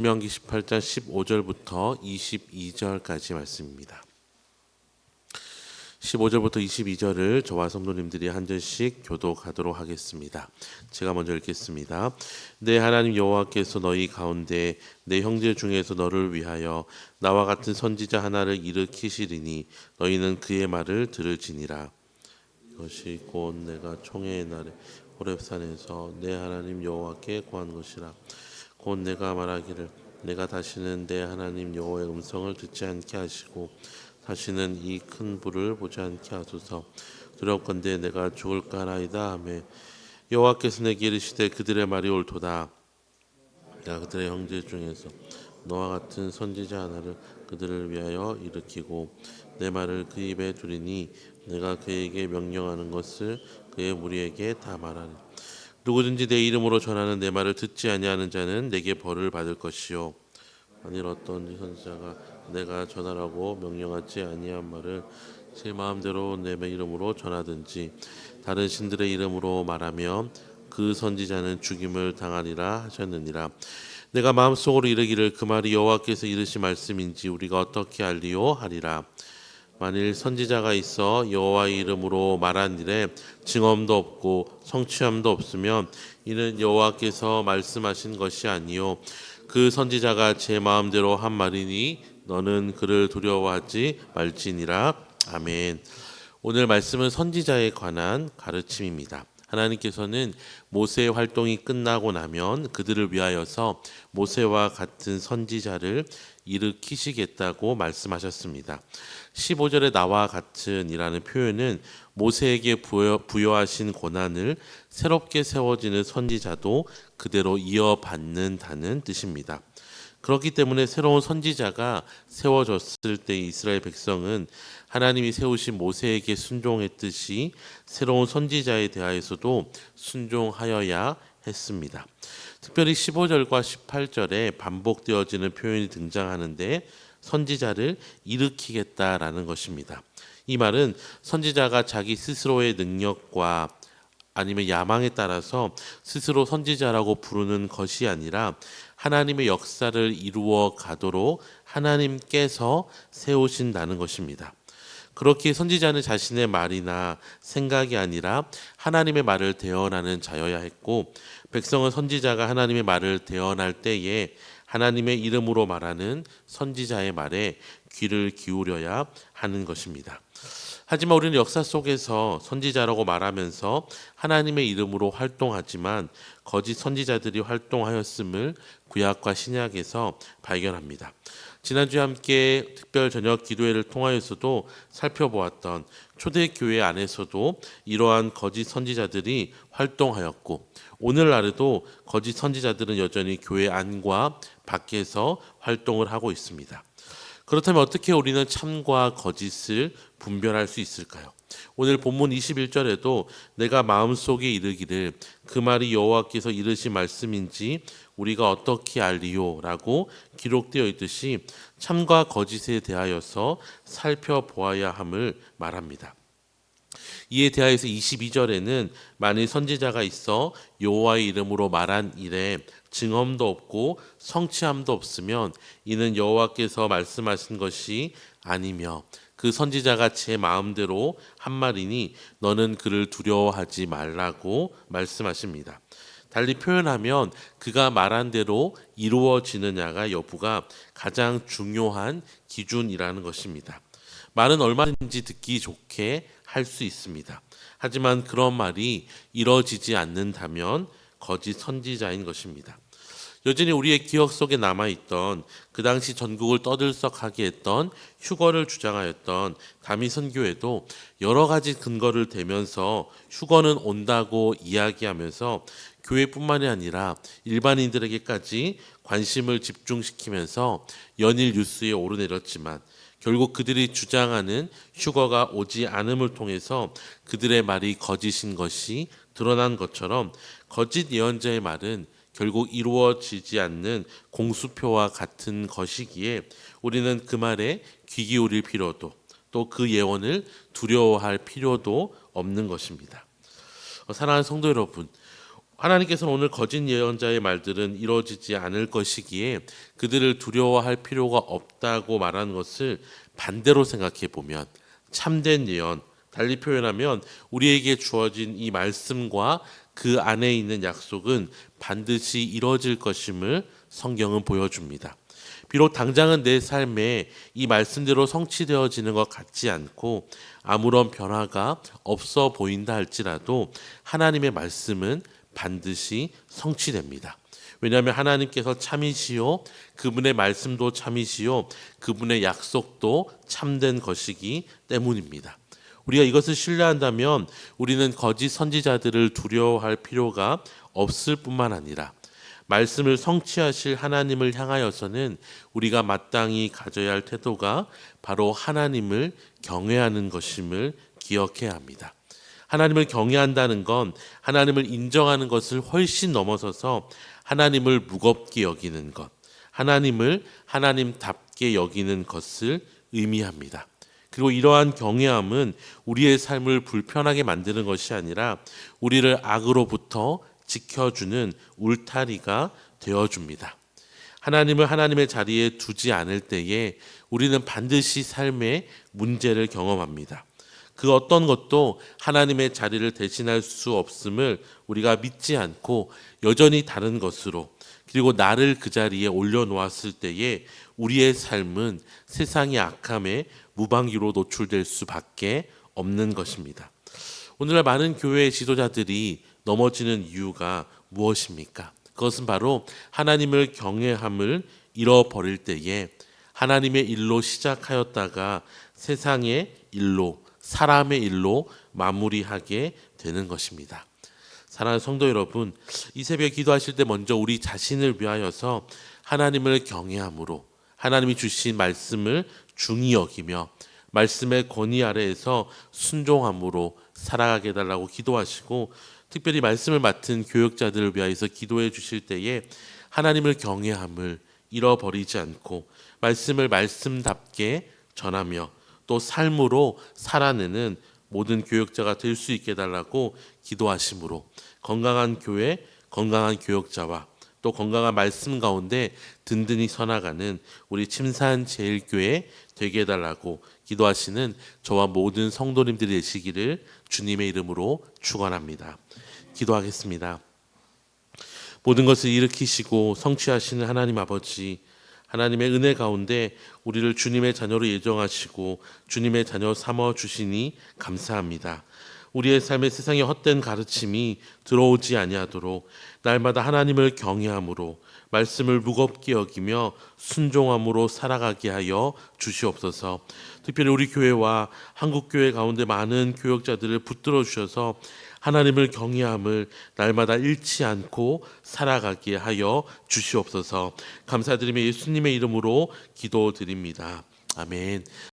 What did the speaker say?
신명기 18장 15절부터 22절까지 말씀입니다. 15절부터 22절을 저와 성도님들이 한 절씩 교독하도록 하겠습니다. 제가 먼저 읽겠습니다. 내 하나님 여호와께서 너희 가운데 내 형제 중에서 너를 위하여 나와 같은 선지자 하나를 일으키시리니 너희는 그의 말을 들을지니라. 이것이 곧 내가 총회의 날에 호렙산에서 내 하나님 여호와께 구한 것이라. 곧 내가 말하기를 내가 다시는 내 하나님 여호와의 음성을 듣지 않게 하시고 다시는 이 큰 불을 보지 않게 하소서. 두렵건대 내가 죽을까 하나이다 하매 여호와께서 내게 이르시되 그들의 말이 옳도다. 내가 그들의 형제 중에서 너와 같은 선지자 하나를 그들을 위하여 일으키고 내 말을 그 입에 두리니 내가 그에게 명령하는 것을 그의 무리에게 다 말하리. 누구든지 내 이름으로 전하는 내 말을 듣지 아니하는 자는 내게 벌을 받을 것이요 만일 어떤 선지자가 내가 전하라고 명령하지 아니한 말을 제 마음대로 내 이름으로 전하든지 다른 신들의 이름으로 말하면 그 선지자는 죽임을 당하리라 하셨느니라. 내가 마음속으로 이르기를 그 말이 여호와께서 이르신 말씀인지 우리가 어떻게 알리요 하리라. 만일 선지자가 있어 여호와의 이름으로 말한 일에 증언도 없고 성취함도 없으면 이는 여호와께서 말씀하신 것이 아니요 그 선지자가 제 마음대로 한 말이니 너는 그를 두려워하지 말지니라. 아멘. 오늘 말씀은 선지자에 관한 가르침입니다. 하나님께서는 모세의 활동이 끝나고 나면 그들을 위하여서 모세와 같은 선지자를 일으키시겠다고 말씀하셨습니다. 15절에 나와 같은 이라는 표현은 모세에게 부여하신 고난을 새롭게 세워지는 선지자도 그대로 이어받는다는 뜻입니다. 그렇기 때문에 새로운 선지자가 세워졌을 때 이스라엘 백성은 하나님이 세우신 모세에게 순종했듯이 새로운 선지자에 대하여서도 순종하여야 했습니다. 특별히 15절과 18절에 반복되어지는 표현이 등장하는데 선지자를 일으키겠다라는 것입니다. 이 말은 선지자가 자기 스스로의 능력과 아니면 야망에 따라서 스스로 선지자라고 부르는 것이 아니라 하나님의 역사를 이루어 가도록 하나님께서 세우신다는 것입니다. 그렇게 선지자는 자신의 말이나 생각이 아니라 하나님의 말을 대언하는 자여야 했고 백성은 선지자가 하나님의 말을 대언할 때에 하나님의 이름으로 말하는 선지자의 말에 귀를 기울여야 하는 것입니다. 하지만 우리는 역사 속에서 선지자라고 말하면서 하나님의 이름으로 활동하지만 거짓 선지자들이 활동하였음을 구약과 신약에서 발견합니다. 지난주에 함께 특별 저녁 기도회를 통하여서도 살펴보았던 초대교회 안에서도 이러한 거짓 선지자들이 활동하였고 오늘날에도 거짓 선지자들은 여전히 교회 안과 밖에서 활동을 하고 있습니다. 그렇다면 어떻게 우리는 참과 거짓을 분별할 수 있을까요? 오늘 본문 21절에도 내가 마음속에 이르기를 그 말이 여호와께서 이르신 말씀인지 우리가 어떻게 알리요? 라고 기록되어 있듯이 참과 거짓에 대하여서 살펴보아야 함을 말합니다. 이에 대하여서 22절에는 만일 선지자가 있어 여호와의 이름으로 말한 일에 증언도 없고 성취함도 없으면 이는 여호와께서 말씀하신 것이 아니며 그 선지자가 제 마음대로 한 말이니 너는 그를 두려워하지 말라고 말씀하십니다. 달리 표현하면 그가 말한 대로 이루어지느냐가 여부가 가장 중요한 기준이라는 것입니다. 말은 얼마든지 듣기 좋게 할 수 있습니다. 하지만 그런 말이 이루어지지 않는다면 거짓 선지자인 것입니다. 여전히 우리의 기억 속에 남아있던 그 당시 전국을 떠들썩하게 했던 휴거를 주장하였던 다미 선교회도 여러 가지 근거를 대면서 휴거는 온다고 이야기하면서 교회뿐만이 아니라 일반인들에게까지 관심을 집중시키면서 연일 뉴스에 오르내렸지만 결국 그들이 주장하는 휴거가 오지 않음을 통해서 그들의 말이 거짓인 것이 드러난 것처럼 거짓 예언자의 말은 결국 이루어지지 않는 공수표와 같은 것이기에 우리는 그 말에 귀 기울일 필요도 또 그 예언을 두려워할 필요도 없는 것입니다. 사랑하는 성도 여러분, 하나님께서는 오늘 거짓 예언자의 말들은 이루어지지 않을 것이기에 그들을 두려워할 필요가 없다고 말하는 것을 반대로 생각해 보면 참된 예언, 달리 표현하면 우리에게 주어진 이 말씀과 그 안에 있는 약속은 반드시 이루어질 것임을 성경은 보여줍니다. 비록 당장은 내 삶에 이 말씀대로 성취되어지는 것 같지 않고 아무런 변화가 없어 보인다 할지라도 하나님의 말씀은 반드시 성취됩니다. 왜냐하면 하나님께서 참이시요 그분의 말씀도 참이시요 그분의 약속도 참된 것이기 때문입니다. 우리가 이것을 신뢰한다면 우리는 거짓 선지자들을 두려워할 필요가 없을 뿐만 아니라 말씀을 성취하실 하나님을 향하여서는 우리가 마땅히 가져야 할 태도가 바로 하나님을 경외하는 것임을 기억해야 합니다. 하나님을 경외한다는 건 하나님을 인정하는 것을 훨씬 넘어서서 하나님을 무겁게 여기는 것, 하나님을 하나님답게 여기는 것을 의미합니다. 그리고 이러한 경외함은 우리의 삶을 불편하게 만드는 것이 아니라 우리를 악으로부터 지켜주는 울타리가 되어줍니다. 하나님을 하나님의 자리에 두지 않을 때에 우리는 반드시 삶의 문제를 경험합니다. 그 어떤 것도 하나님의 자리를 대신할 수 없음을 우리가 믿지 않고 여전히 다른 것으로 그리고 나를 그 자리에 올려놓았을 때에 우리의 삶은 세상의 악함에 무방비로 노출될 수밖에 없는 것입니다. 오늘날 많은 교회의 지도자들이 넘어지는 이유가 무엇입니까? 그것은 바로 하나님을 경외함을 잃어버릴 때에 하나님의 일로 시작하였다가 세상의 일로 사람의 일로 마무리하게 되는 것입니다. 사랑하는 성도 여러분, 이 새벽에 기도하실 때 먼저 우리 자신을 위하여서 하나님을 경외함으로 하나님이 주신 말씀을 중히 여기며 말씀의 권위 아래에서 순종함으로 살아가게 해달라고 기도하시고 특별히 말씀을 맡은 교역자들을 위하여서 기도해 주실 때에 하나님을 경외함을 잃어버리지 않고 말씀을 말씀답게 전하며 또 삶으로 살아내는 모든 교역자가 될 수 있게 해달라고 기도하심으로 건강한 교회, 건강한 교역자와 또 건강한 말씀 가운데 든든히 서나가는 우리 침산제일교회 되게 해달라고 기도하시는 저와 모든 성도님들이 되시기를 주님의 이름으로 축원합니다. 기도하겠습니다. 모든 것을 일으키시고 성취하시는 하나님 아버지, 하나님의 은혜 가운데 우리를 주님의 자녀로 예정하시고 주님의 자녀 삼아 주시니 감사합니다. 우리의 삶에 세상의 헛된 가르침이 들어오지 아니하도록 날마다 하나님을 경외함으로 말씀을 무겁게 여기며 순종함으로 살아가게 하여 주시옵소서. 특별히 우리 교회와 한국교회 가운데 많은 교역자들을 붙들어 주셔서 하나님을 경외함을 날마다 잃지 않고 살아가게 하여 주시옵소서. 감사드리며 예수님의 이름으로 기도드립니다. 아멘.